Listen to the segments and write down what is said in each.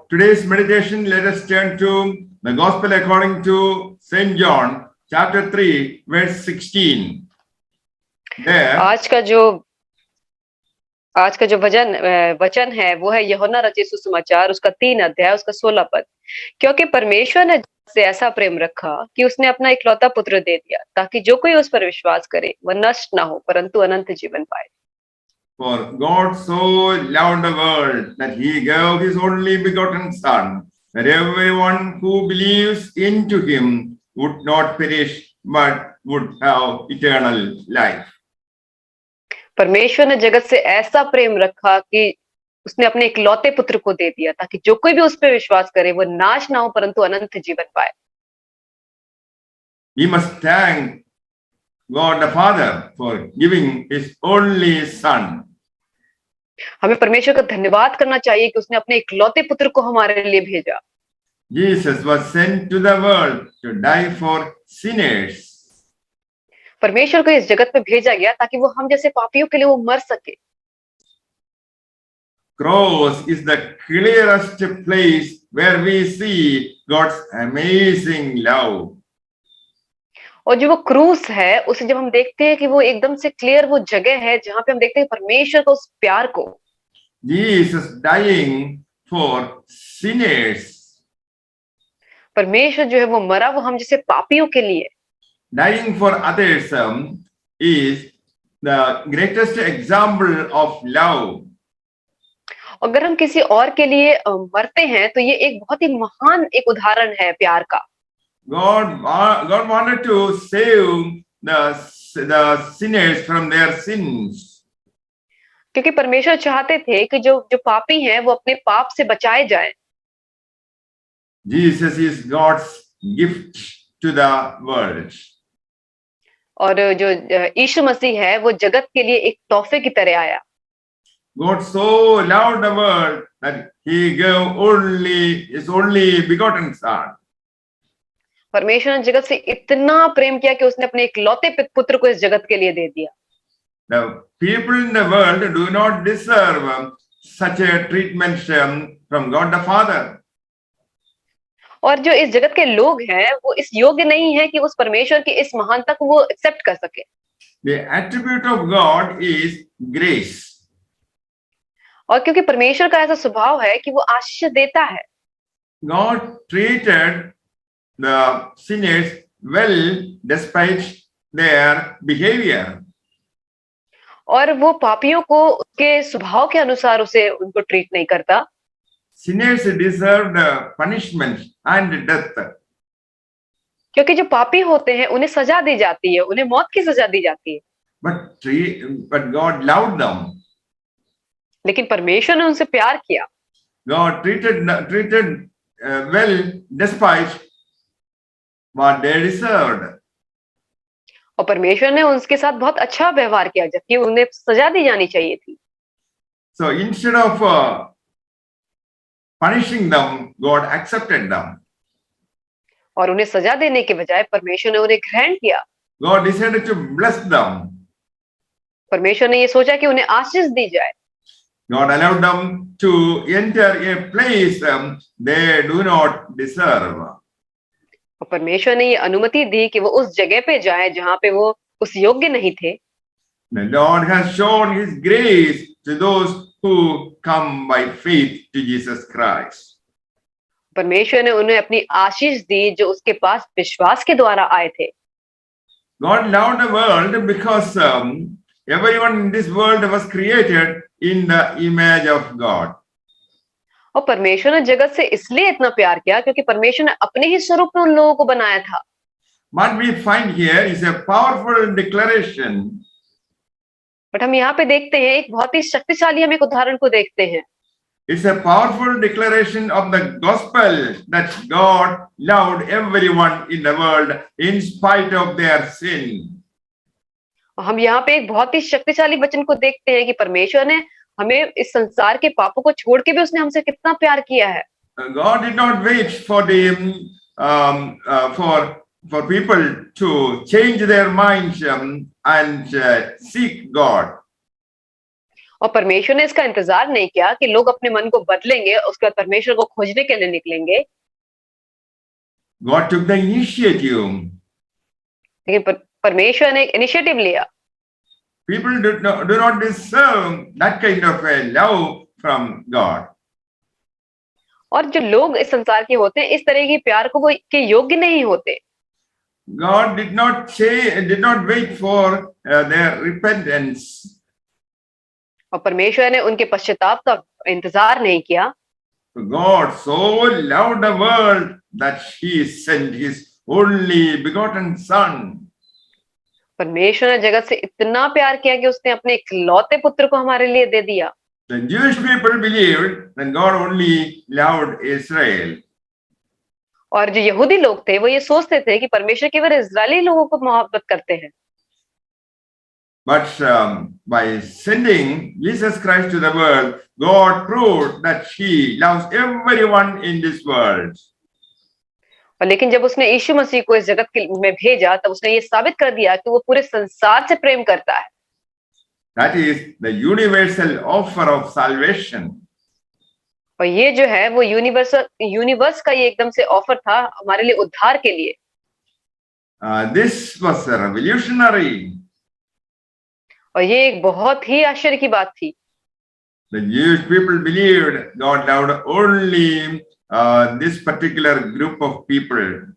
today's meditation, let us turn to the Gospel according to St. John, chapter 3, verse 16. There, आज का जो वचन है वो है यूहन्ना रचित सुसमाचार उसका 3 अध्याय उसका 16 पद। क्योंकि परमेश्वर ने से ऐसा प्रेम रखा कि उसने अपना इकलौता पुत्र दे दिया ताकि जो कोई उस पर विश्वास करे वह नष्ट ना हो परंतु अनंत जीवन पाए। For God so loved the world that he gave his only begotten Son, that everyone who believes into him would not perish but would have eternal life. परमेश्वर ने जगत से ऐसा प्रेम रखा कि उसने अपने इकलौते पुत्र को दे दिया ताकि जो कोई भी उस पर विश्वास करे वो नाश ना हो परंतु अनंत जीवन पाए। We must thank God the Father for giving his only Son. हमें परमेश्वर का धन्यवाद करना चाहिए कि उसने अपने इकलौते पुत्र को हमारे लिए भेजा। Jesus was sent to the world to die for sinners. परमेश्वर को इस जगत में भेजा गया ताकि वो हम जैसे पापियों के लिए वो मर सके। Cross is the clearest place where we see God's amazing love. और जो वो क्रूस है उसे जब हम देखते हैं कि वो एकदम से क्लियर वो जगह है जहां पे हम देखते हैं परमेश्वर का उस प्यार को। Jesus dying for sinners. परमेश्वर जो है वो मरा वो हम जैसे पापियों के लिए। Dying for others is the greatest example of love. अगर हम किसी और के लिए मरते हैं तो ये एक बहुत ही महान एक उदाहरण है प्यार का। God wanted to save the sinners from their sins. क्योंकि परमेश्वर चाहते थे कि जो पापी हैं वो अपने पाप से बचाए जाएं। Jesus is God's gift to the world. और जो यीशु मसीह है वो जगत के लिए एक तोहफे की तरह आया। God so loved the world that he gave his only begotten Son. परमेश्वर ने जगत से इतना प्रेम किया कि उसने अपने इकलौते पुत्र को इस जगत के लिए दे दिया। The people in the world do not deserve such a treatment from God the Father. और जो इस जगत के लोग हैं वो इस योग्य नहीं है कि उस परमेश्वर की इस महानता को वो एक्सेप्ट कर सके। The attribute of God is grace. और क्योंकि परमेश्वर का ऐसा स्वभाव है कि वो आशीष देता है। God treated the sinners well despite their behavior. और वो पापियों को उसके स्वभाव के अनुसार उनको ट्रीट नहीं करता। Sinners deserved punishment and death. क्योंकि जो पापी होते हैं उन्हें सजा दी जाती है, उन्हें मौत की सजा दी जाती है। But God loved them. लेकिन परमेश्वर ने उनसे प्यार किया। God treated well despite what they deserved. और परमेश्वर ने उनके साथ बहुत अच्छा व्यवहार किया जबकि उन्हें सजा दी जानी चाहिए थी। So instead of punishing them, God accepted them. और उन्हें सजा देने के बजाय परमेश्वर ने उन्हें ग्रहण किया। God decided to bless them. परमेश्वर ने ये सोचा कि उन्हें आशीष दी जाए। God allowed them to enter a place they do not deserve. और परमेश्वर ने ये अनुमति दी कि वो उस जगह पे जाए जहां पे वो उस योग्य नहीं थे। The Lord has shown his grace to those who come by faith to Jesus Christ. परमेश्वर ने उन्हें अपनी आशीष दी जो उसके पास विश्वास के द्वारा आए थे। God loved the world because everyone in this world was created in the image of God. और परमेश्वर ने जगत से इसलिए इतना प्यार किया क्योंकि परमेश्वर ने अपने ही स्वरूप में उन लोगों को बनाया था। What we find here is a powerful declaration. But हम यहाँ पे देखते हैं एक बहुत ही शक्तिशाली हम एक उदाहरण को देखते हैं। It's a powerful declaration of the gospel that God loved everyone in the world in spite of their sin. हम यहाँ पे एक बहुत ही शक्तिशाली वचन को देखते हैं कि परमेश्वर ने हमें इस संसार के पापों को छोड़ के भी उसने हमसे कितना प्यार किया है। God did not wait for for people to change their minds and seek God. और परमेश्वर ने इसका इंतजार नहीं किया कि लोग अपने मन को बदलेंगे, उसके बाद परमेश्वर को खोजने के लिए निकलेंगे। God took the initiative. लेकिन परमेश्वर ने इनिशिएटिव लिया। People do not deserve that kind of a love from God. और जो लोग इस संसार के होते हैं, इस तरह के प्यार को वो के योग्य नहीं होते। God did not wait for their repentance. और परमेश्वर ने उनके पश्चाताप का इंतजार नहीं किया। God so loved the world that He sent His only begotten Son. परमेश्वर ने जगत से इतना प्यार किया कि उसने अपने इकलौते पुत्र को हमारे लिए दे दिया। The Jewish people believed that God only loved Israel. और जो यहूदी लोग थे वो ये सोचते थे कि परमेश्वर केवल इजरायली लोगों को मोहब्बत करते हैं। But by sending Jesus Christ to the world, God proved that He loves everyone in this world. और लेकिन जब उसने यीशु मसीह को इस जगत में भेजा, तब उसने ये साबित कर दिया कि वो पूरे संसार से प्रेम करता है। That is the universal offer of salvation. और ये जो है वो यूनिवर्स का ये एकदम से ऑफर था हमारे लिए उद्धार के लिए। This was revolutionary. और ये एक बहुत ही आश्चर्य की बात थी। The Jewish people believed God loved only this particular group of people.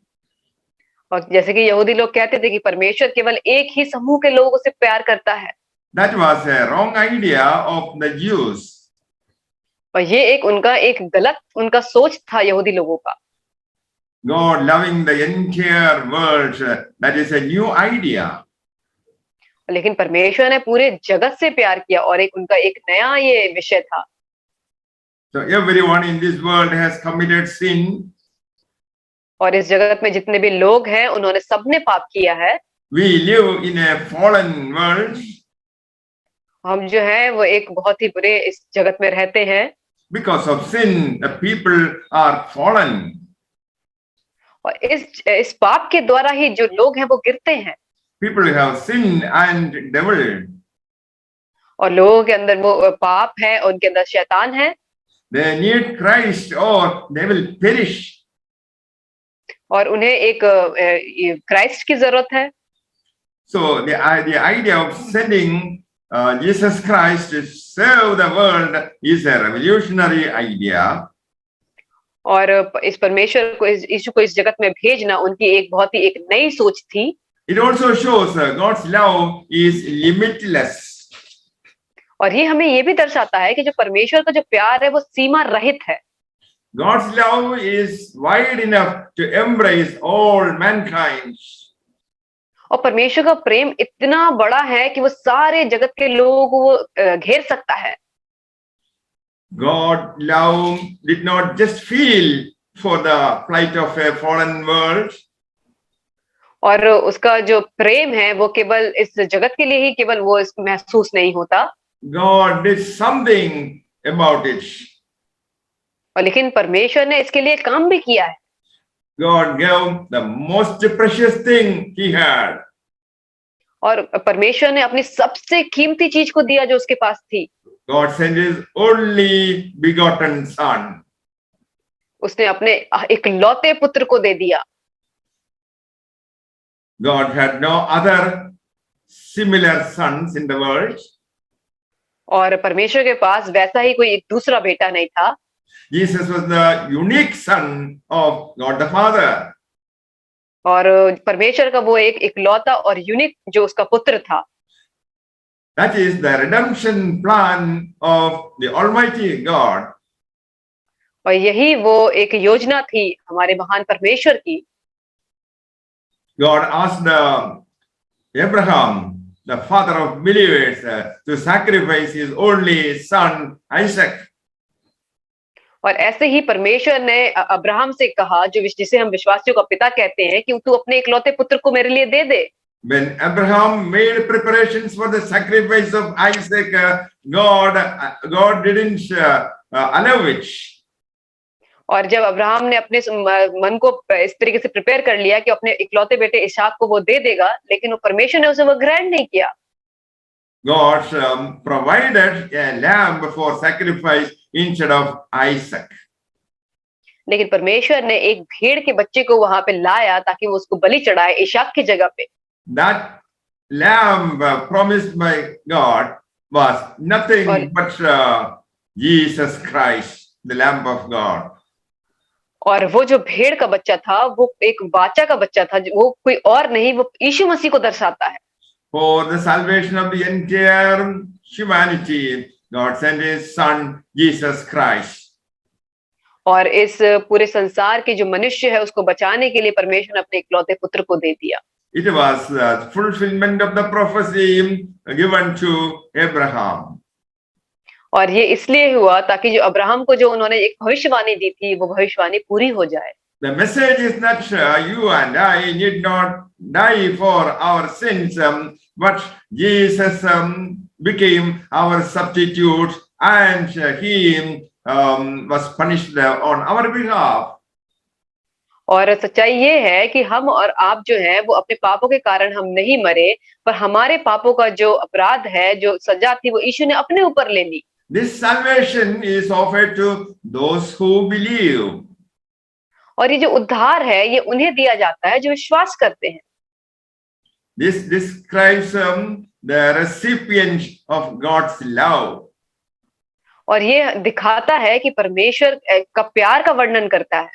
और जैसे कि यहूदी लोग कहते थे कि परमेश्वर केवल एक ही समूह के लोगों से प्यार करता है। That was a wrong idea of the Jews. और ये एक गलत उनका सोच था यहूदी लोगों का। God loving the entire world, that is a new idea. लेकिन परमेश्वर ने पूरे जगत से प्यार किया और उनका एक नया ये विषय था। So everyone in this world has committed sin. और इस जगत में जितने भी लोग हैं उन्होंने सबने पाप किया है। We live in a fallen world. हम जो है वो एक बहुत ही बुरे इस जगत में रहते हैं। Because of sin, the people are fallen. और इस पाप के द्वारा ही जो लोग हैं वो गिरते हैं। People have sin and devil. और लोगों के अंदर वो पाप है, उनके अंदर शैतान है। They need Christ or they will perish. और उन्हें एक क्राइस्ट की जरूरत है। So the idea of sending Jesus Christ to save the world is a revolutionary idea. और इस परमेश्वर को यीशु को इस जगत में भेजना उनकी एक नई सोच थी। It also shows God's love is limitless. और ये हमें ये भी दर्शाता है कि जो परमेश्वर का जो प्यार है वो सीमा रहित है। God's love is wide enough to embrace all mankind. और परमेश्वर का प्रेम इतना बड़ा है कि वो सारे जगत के लोगों को वो घेर सकता है। God love did not just feel for the plight of a fallen world. और उसका जो प्रेम है वो केवल इस जगत के लिए ही केवल वो महसूस नहीं होता। God did something about it. और लेकिन परमेश्वर ने इसके लिए काम भी किया है। God gave the most precious thing he had. और परमेश्वर ने अपनी सबसे कीमती चीज को दिया जो उसके पास थी। God sent his only begotten son. उसने अपने इकलौते पुत्र को दे दिया। God had no other similar sons in the world. और परमेश्वर के पास वैसा ही कोई एक दूसरा बेटा नहीं था। Jesus was the unique son of God the Father. और परमेश्वर का वो एक इकलौता और यूनिक जो उसका पुत्र था। That is the redemption plan of the Almighty God. और यही वो एक योजना थी हमारे महान परमेश्वर की। God asked Abraham, the father of believers, to sacrifice his only son Isaac. और ऐसे ही परमेश्वर ने अब्राहम से कहा, जो जिसे हम विश्वासियों का पिता कहते हैं, कि तू अपने इकलौते पुत्र को मेरे लिए दे दे। When Abraham made preparations for the sacrifice of Isaac, God didn't allow it. और जब अब्राहम ने अपने मन को इस तरीके से प्रिपेयर कर लिया कि अपने इकलौते बेटे इसहाक को वो दे देगा, लेकिन वो परमेश्वर ने उसे वो ग्रांट नहीं किया। God provided a lamb for sacrifice instead of Isaac. लेकिन परमेश्वर ने एक भेड़ के बच्चे को वहां पे लाया ताकि वो उसको बलि चढ़ाए इशाक की जगह पे। That lamb promised by God was nothing और but Jesus Christ, the Lamb of God. और वो जो भेड़ का बच्चा था वो एक वाचा का बच्चा था, वो कोई और नहीं, वो यीशु मसीह को दर्शाता है। For the salvation of the entire humanity, God sent His Son, Jesus Christ. और इस पूरे संसार के जो मनुष्य है उसको बचाने के लिए परमेश्वर ने अपने इकलौते पुत्र को दे दिया। It was the fulfillment of the prophecy given to Abraham. और ये इसलिए हुआ ताकि जो अब्राहम को जो उन्होंने एक भविष्यवाणी दी थी वो भविष्यवाणी पूरी हो जाए। The message is that you and I need not die for our sins, but Jesus became our substitute and He was punished on our behalf. और सच्चाई ये है कि हम और आप जो है वो अपने पापों के कारण हम नहीं मरे, पर हमारे पापों का जो अपराध है, जो सजा थी, वो यीशु ने अपने ऊपर ले ली। This salvation is offered to those who believe. और ये जो उद्धार है ये उन्हें दिया जाता है जो विश्वास करते हैं। This describes the recipient of God's love. और ये दिखाता है कि परमेश्वर का प्यार का वर्णन करता है।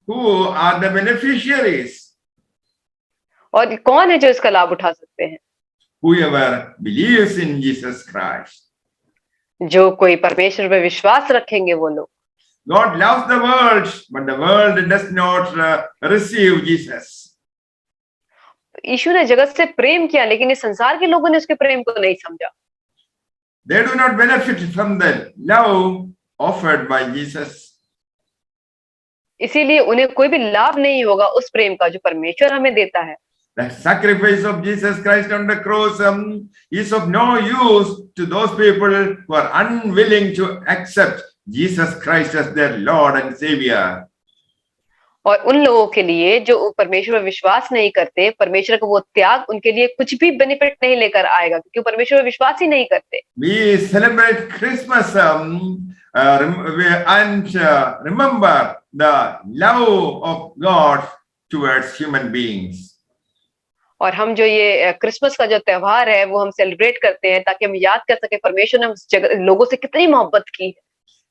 Who are the beneficiaries? और कौन है जो इसका लाभ उठा सकते हैं? Whoever believes in Jesus Christ. जो कोई परमेश्वर पे विश्वास रखेंगे वो लोग। God loves the world, but the world does not receive Jesus. यीशु ने जगत से प्रेम किया लेकिन इस संसार के लोगों ने उसके प्रेम को नहीं समझा। They do not benefit from the love offered by Jesus. इसीलिए उन्हें कोई भी लाभ नहीं होगा उस प्रेम का जो परमेश्वर हमें देता है। The sacrifice of Jesus Christ on the cross is of no use to those people who are unwilling to accept Jesus Christ as their Lord and Savior. और उन लोगों के लिए जो परमेश्वर पर विश्वास नहीं करते, परमेश्वर का वो त्याग उनके लिए कुछ भी बेनिफिट नहीं लेकर आएगा, क्योंकि परमेश्वर पर विश्वास ही नहीं करते। We celebrate Christmas and remember the love of God towards human beings. और हम जो ये क्रिसमस का जो त्योहार है वो हम सेलिब्रेट करते हैं ताकि हम याद कर सके परमेश्वर ने उस लोगों से कितनी मोहब्बत की है।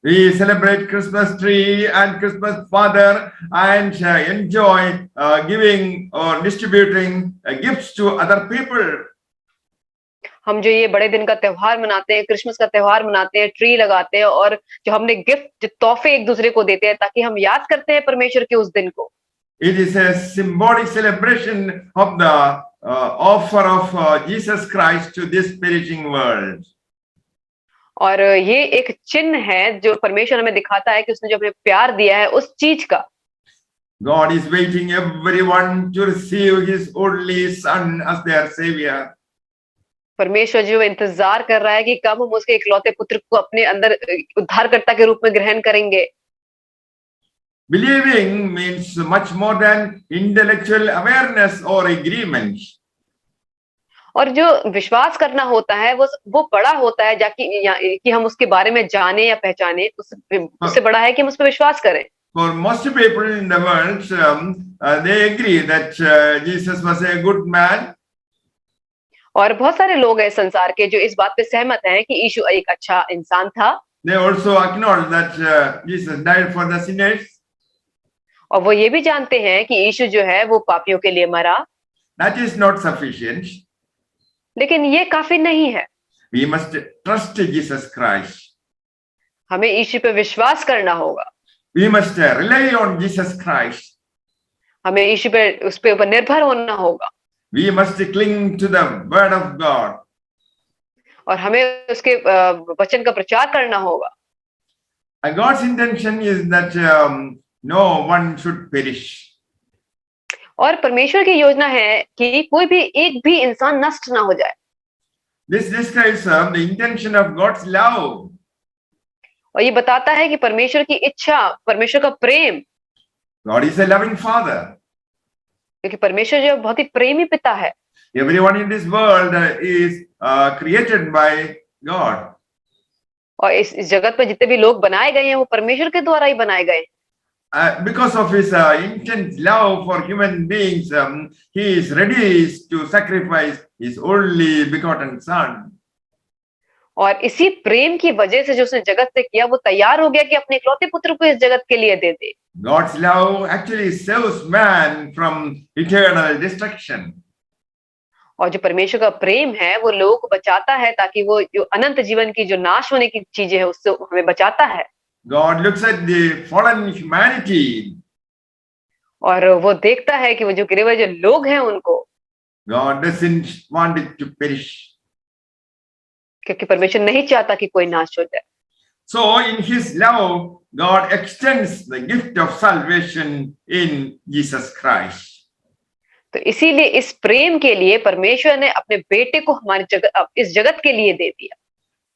We celebrate Christmas tree and Christmas father and enjoy giving or distributing gifts to other people. हम जो ये बड़े दिन का त्योहार मनाते हैं, क्रिसमस का त्योहार मनाते हैं, ट्री लगाते हैं और जो हमने गिफ्ट, जो तोहफे एक दूसरे को देते हैं ताकि हम याद करते हैं परमेश्वर के उस दिन को। It is a symbolic celebration of the offer of Jesus Christ to this perishing world. और ये एक चिन्ह है जो परमेश्वर हमें दिखाता है कि उसने जो हमें प्यार दिया है उस चीज का। God is waiting everyone to receive His only Son as their Savior. परमेश्वर जो इंतजार कर रहा है कि कब हम उसके इकलौते पुत्र को अपने अंदर उद्धारकर्ता के रूप में ग्रहण करेंगे। Believing means much more than intellectual awareness or agreement. और जो विश्वास करना होता है वो बड़ा होता है जाकि कि हम उसके बारे में जाने या पहचाने, उससे बड़ा है कि हम उस पर विश्वास करें। For most people in the world, they agree that Jesus was a good man. और बहुत सारे लोग हैं संसार के जो इस बात पे सहमत हैं कि यीशु एक अच्छा इंसान था। They also acknowledge that Jesus died for the sinners. और वो ये भी जानते हैं कि यीशु जो है वो पापियों के लिए मरा। That is not sufficient. लेकिन ये काफी नहीं है। We must trust Jesus Christ. हमें यीशु पे विश्वास करना होगा। We must rely on Jesus Christ. हमें यीशु पे उस पे ऊपर निर्भर होना होगा। We must cling to the word of God. और हमें उसके वचन का प्रचार करना होगा। And God's intention is that no one should perish. और परमेश्वर की योजना है कि कोई भी एक भी इंसान नष्ट ना हो जाए। This describes the intention of God's love. और ये बताता है कि परमेश्वर की इच्छा, परमेश्वर का प्रेम। God is a loving father. क्योंकि परमेश्वर जो बहुत ही प्रेमी पिता है। Everyone in this world is created by God. और इस जगत में जितने भी लोग बनाए गए हैं वो परमेश्वर के द्वारा ही बनाए गए हैं। Because of his intense love for human beings, he is ready to sacrifice his only begotten son. और इसी प्रेम की वजह से जो उसने जगत से किया, वो तैयार हो गया कि अपने इकलौते पुत्र को इस जगत के लिए दे दे। God's love actually saves man from eternal destruction. और जो परमेश्वर का प्रेम है वो लोगों को बचाता है, ताकि वो जो अनंत जीवन की जो नाश होने की चीजें है उससे हमें बचाता है। God looks at the fallen humanity. और वो देखता है कि वो जो गिरे हुए जो लोग हैं उनको, God doesn't want it to perish. क्योंकि परमेश्वर नहीं चाहता कि कोई नाश हो जाए। So in his love, God extends the gift of salvation in Jesus Christ. तो इसीलिए इस प्रेम के लिए परमेश्वर ने अपने बेटे को हमारी जगत, इस जगत के लिए दे दिया।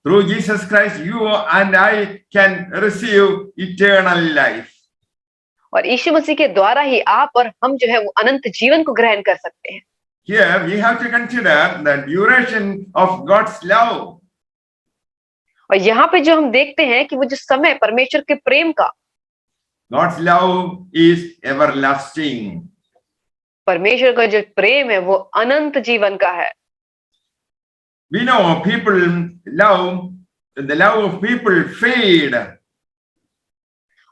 Through Jesus Christ, you and I can receive eternal life. और यीशु मसीह के द्वारा ही आप और हम जो है वो अनंत जीवन को ग्रहण कर सकते हैं। Here we have to consider the duration of God's love. और यहाँ पे जो हम देखते हैं कि वो जो समय परमेश्वर के प्रेम का, God's love is everlasting. परमेश्वर का जो प्रेम है वो अनंत जीवन का है। We know people love, the love of people fade.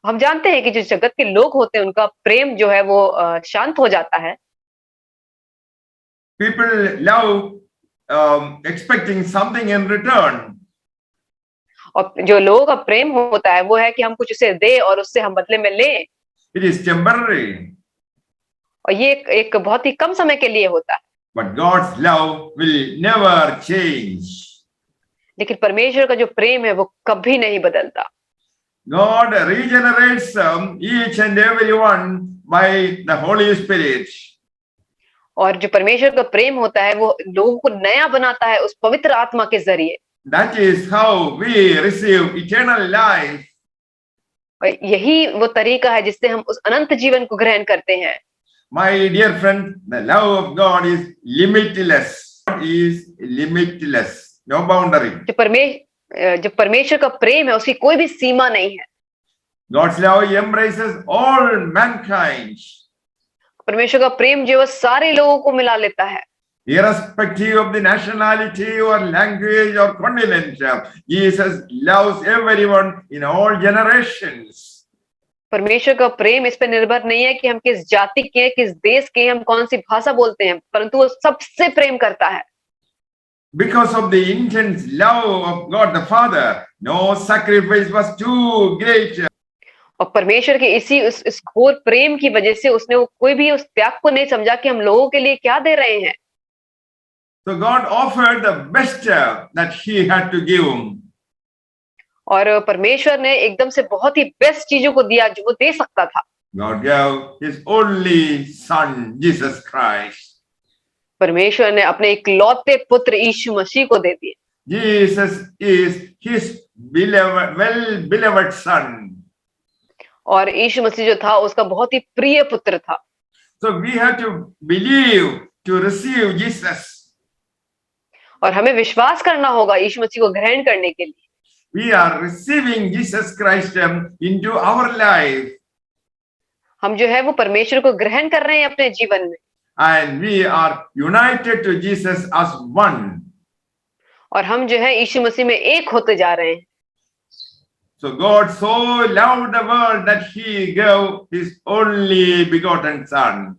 हम जानते हैं कि जो जगत के लोग होते हैं उनका प्रेम जो है वो शांत हो जाता है। People love expecting something in return. और जो लोगों का प्रेम होता है वो है कि हम कुछ उसे दे और उससे हम बदले में लें। It is temporary. और ये एक बहुत ही कम समय के लिए होता है। But God's love will never change. लेकिन परमेश्वर का जो प्रेम है वो कभी नहीं बदलता। God regenerates each and every one by the Holy Spirit. और जो परमेश्वर का प्रेम होता है वो लोगों को नया बनाता है उस पवित्र आत्मा के जरिए। That is how we receive eternal life. और यही वो तरीका है जिससे हम उस अनंत जीवन को ग्रहण करते हैं। My dear friend, the love of God is limitless. God is limitless. No boundary. जो परमेश्वर का प्रेम है उसकी कोई भी सीमा नहीं है। God's love embraces all mankind. परमेश्वर का प्रेम जो है सारे लोगों को मिला लेता है। Irrespective of the nationality or language or continent, Jesus loves everyone in all generations. परमेश्वर का प्रेम इस पे निर्भर नहीं है कि हम किस जाति के हैं, किस देश के हैं, हम कौन सी भाषा बोलते हैं, परंतु वो सबसे प्रेम करता है। Because of the intense love of God the Father, no sacrifice was too great. और परमेश्वर के इस घोर प्रेम की वजह से उसने वो कोई भी उस त्याग को नहीं समझा कि हम लोगों के लिए क्या दे रहे हैं। So God offered the best that he had to give. और परमेश्वर ने एकदम से बहुत ही बेस्ट चीजों को दिया जो वो दे सकता था। God gave his only son, Jesus Christ. परमेश्वर ने अपने इकलौते पुत्र यीशु मसीह को दे दिए। Jesus is his beloved, well-beloved son. और यीशु मसीह जो था उसका बहुत ही प्रिय पुत्र था। So we have to believe to receive Jesus. और हमें विश्वास करना होगा यीशु मसीह को ग्रहण करने के लिए। We are receiving Jesus Christ into our life. हम जो है वो परमेश्वर को ग्रहण कर रहे हैं अपने जीवन में। And we are united to Jesus as one. और हम जो है यीशु मसीह में एक होते जा रहे हैं। So God so loved the world that he gave his only begotten son.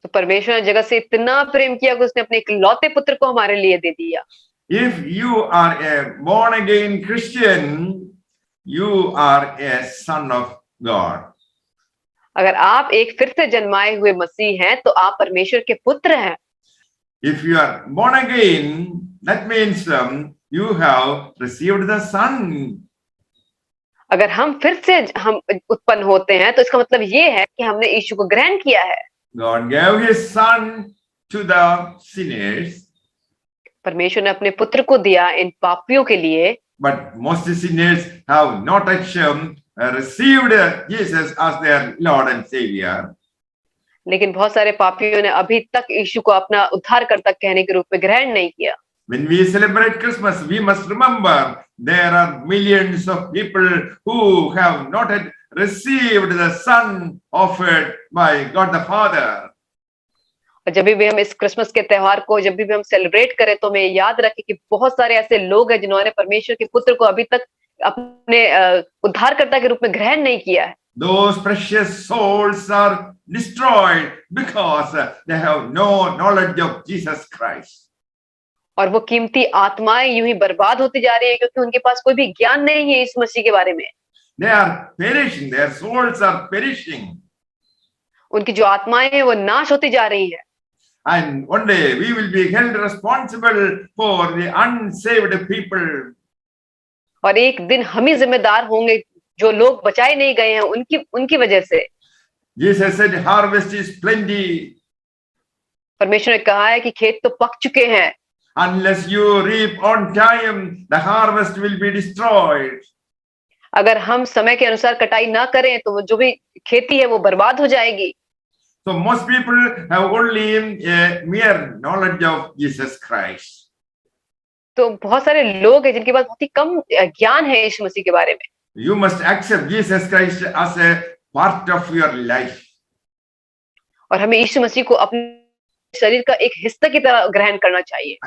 तो परमेश्वर ने जगत से इतना प्रेम किया कि उसने अपने इकलौते पुत्र को हमारे लिए दे दिया। If you are a born again Christian, you are a son of God. अगर आप एक फिर से जन्माए हुए मसीह हैं तो आप परमेश्वर के पुत्र हैं। If you are born again, that means you have received the son. अगर हम फिर से हम उत्पन्न होते हैं तो इसका मतलब ये है कि हमने यीशु को ग्रहण किया है। God gave his son to the sinners. परमेश्वर ने अपने पुत्र को दिया इन पापियों के लिए। But most sinners have not received Jesus as their Lord and Savior. लेकिन बहुत सारे पापियों ने अभी तक यीशु को अपना उद्धारकर्ता कहने के रूप में ग्रहण नहीं किया। When we celebrate Christmas, we must remember there are millions of people who have not yet received the Son offered by God the Father. और जब भी हम इस क्रिसमस के त्योहार को जब भी हम सेलिब्रेट करें तो हमें याद रखें कि बहुत सारे ऐसे लोग हैं जिन्होंने परमेश्वर के पुत्र को अभी तक अपने उद्धारकर्ता के रूप में ग्रहण नहीं किया है। Those precious souls are destroyed because they have no knowledge of Jesus Christ. और वो कीमती आत्माएं यूं ही बर्बाद होती जा रही है क्योंकि उनके पास कोई भी ज्ञान नहीं है इस मसीह के बारे में। They are perishing, their souls are perishing. उनकी जो आत्माएं हैं वो नाश होती जा रही है। And one day we will be held responsible for the unsaved people. और एक दिन हम ही जिम्मेदार होंगे जो लोग बचाए नहीं गए हैं उनकी वजह से। Jesus said, harvest is plenty. परमेश्वर ने कहा है कि खेत तो पक चुके हैं। Unless you reap on time, the harvest will be destroyed. अगर हम समय के अनुसार कटाई ना करें तो जो भी खेती है वो बर्बाद हो जाएगी। So most people have only a mere knowledge of Jesus Christ. तो बहुत सारे लोग हैं जिनके पास बहुत ही कम ज्ञान है यीशु मसीह के बारे में। You must accept Jesus Christ as a part of your life. और हमें यीशु मसीह को अपने शरीर का एक हिस्सा की तरह ग्रहण करना चाहिए।